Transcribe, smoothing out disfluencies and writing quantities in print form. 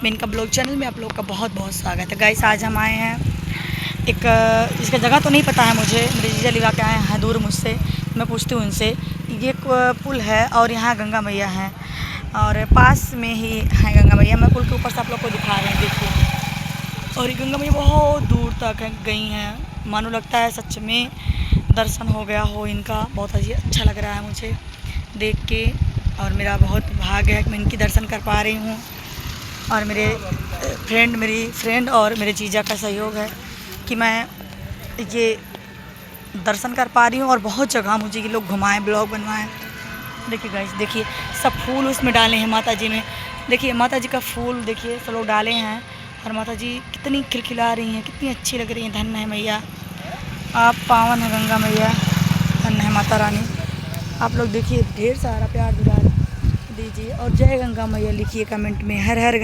में इनका blog channel में आप लोग का बहुत बहुत स्वागत है। गाइस आज हम आए हैं एक इसका जगह तो नहीं पता है मुझे, मेरे जीजा लिवा के आए हैं दूर मुझसे, मैं पूछती हूँ इनसे। ये एक पुल है और यहाँ गंगा मैया हैं और पास में ही है गंगा मैया। मैं पुल के ऊपर से आप लोग को दिखा रहे हैं, देखिए। और ये गंगा मैया बहुत दूर तक गई हैं, मानो लगता है सच में दर्शन हो गया हो इनका। बहुत अच्छा लग रहा है मुझे देख के और मेरा बहुत भाग्य है कि मैं इनकी दर्शन कर पा रही हूँ। और मेरी फ्रेंड और मेरे जीजा का सहयोग है कि मैं ये दर्शन कर पा रही हूँ। और बहुत जगह मुझे ये लोग घुमाएं, ब्लॉग बनवाएं। देखिए गाइस, देखिए सब फूल उसमें डाले हैं माता जी में। देखिए माता जी का फूल देखिए सब लोग डाले हैं और माता जी कितनी खिलखिला रही हैं, कितनी अच्छी लग रही हैं। धन्य है मैया, आप पावन है गंगा मैया, धन्य है माता रानी। आप लोग देखिए ढेर सारा प्यार दुलार दीजिए और जय गंगा मैया लिखिए कमेंट में, हर हर गंगा।